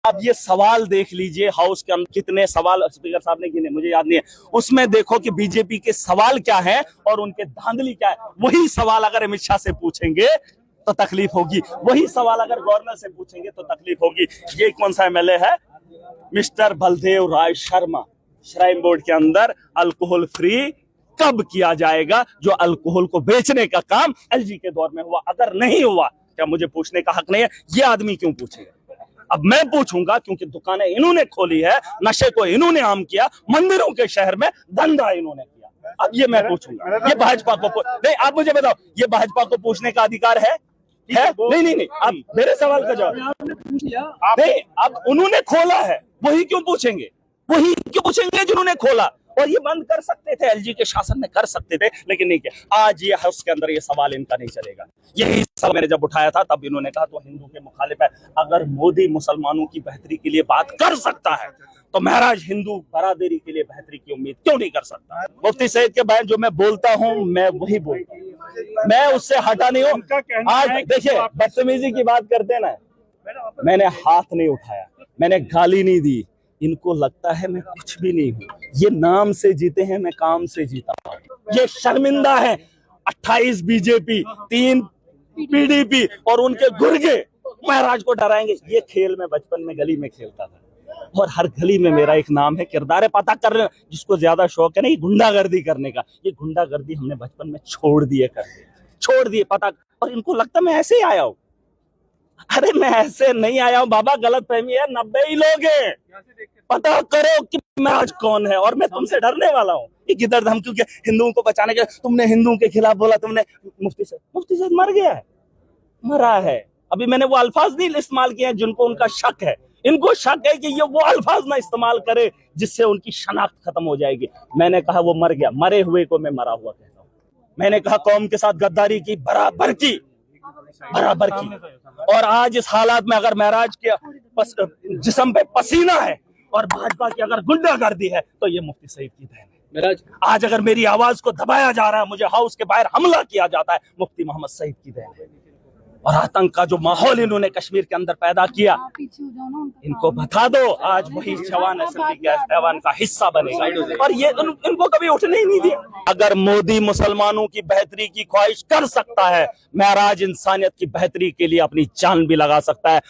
आप ये सवाल देख लीजिए, हाउस के अंदर कितने सवाल स्पीकर साहब ने गिने, मुझे याद नहीं है। उसमें देखो कि बीजेपी के सवाल क्या है और उनके धांधली क्या है। वही सवाल अगर अमित शाह से पूछेंगे तो तकलीफ होगी, वही सवाल अगर गवर्नर से पूछेंगे तो तकलीफ होगी। ये कौन सा एमएलए है? Mister Baldev Rai Sharma. Shrine board के अंदर अल्कोहल फ्री कब किया जाएगा? जो अल्कोहल को बेचने का काम एलजी के दौर में हुआ, अगर नहीं हुआ क्या मुझे पूछने का हक नहीं है? ये आदमी क्यों पूछेगा? अब मैं पूछूंगा क्योंकि दुकानें इन्होंने खोली है, नशे को इन्होंने आम किया, मंदिरों के शहर में धंधा इन्होंने किया। अब ये मैं पूछूंगा, ये भाजपा को नहीं, आप मुझे बताओ, ये भाजपा को पूछने का अधिकार है? नहीं, आप मेरे सवाल का जवाब नहीं। अब उन्होंने खोला है, वही क्यों पूछेंगे? वही क्यों पूछेंगे जिन्होंने खोला? और ये बंद कर सकते थे, एलजी के शासन में कर सकते थे, लेकिन नहीं किया। आज ये हाउस के अंदर ये सवाल इनका नहीं चलेगा। यही सवाल मैंने जब उठाया था तब इन्होंने कहा तो हिंदू के मुखालिफ है। अगर मोदी मुसलमानों की बेहतरी के लिए बात कर सकता है तो महराज हिंदू बरादरी के लिए बेहतरी की उम्मीद क्यों नहीं कर सकता? मुफ्ती सईद के बयान जो मैं बोलता हूँ मैं वही बोलता हूँ, मैं उससे हटा नहीं हूँ। आज देखिए बदतमीजी की बात करते ना, मैंने हाथ नहीं उठाया, मैंने गाली नहीं दी। इनको लगता है मैं कुछ भी नहीं हूँ। ये नाम से जीते हैं, मैं काम से जीता हूँ। ये शर्मिंदा है। 28 बीजेपी, 3 पीडीपी और उनके गुर्गे महाराज को डराएंगे। ये खेल मैं बचपन में गली में खेलता था और हर गली में मेरा एक नाम है, किरदार पता कर रहे। जिसको ज्यादा शौक है ना गुंडागर्दी करने का, ये गुंडागर्दी हमने बचपन में छोड़ दिए पता। और इनको लगता मैं ऐसे ही आया हूँ। अरे मैं ऐसे नहीं आया हूँ बाबा, गलत फहमी है। 90 ही लोग हैं, पता करो कि मैं आज कौन है और मैं तुमसे डरने वाला हूँ। किधर धमकी के हिंदुओं को बचाने के, तुमने हिंदुओं के खिलाफ बोला, तुमने मुफ्ती साहब मर गया है, मरा है। अभी मैंने वो अल्फाज नहीं इस्तेमाल किए हैं जिनको उनका शक है। इनको शक है कि ये वो अल्फाज ना इस्तेमाल करे जिससे उनकी शनाख्त खत्म हो जाएगी। मैंने कहा वो मर गया, मरे हुए को मैं मरा हुआ कहता हूँ। मैंने कहा कौम के साथ गद्दारी की, बराबर की। और आज इस हालात में अगर महराज के जिस्म पे पसीना है और भाजपा की अगर गुंडागर्दी है तो ये मुफ्ती सईद की देन है। महराज आज अगर मेरी आवाज को दबाया जा रहा है, मुझे हाउस के बाहर हमला किया जाता है, मुफ्ती मोहम्मद सईद की देन है। और आतंक का जो माहौल इन्होंने कश्मीर के अंदर पैदा किया, इनको बता दो आज वही जवान असेंबली के ऐवान का हिस्सा बनेगा। और ये इनको कभी उठने ही नहीं दिया। अगर मोदी मुसलमानों की बेहतरी की ख्वाहिश कर सकता है, महराज इंसानियत की बेहतरी के लिए अपनी जान भी लगा सकता है।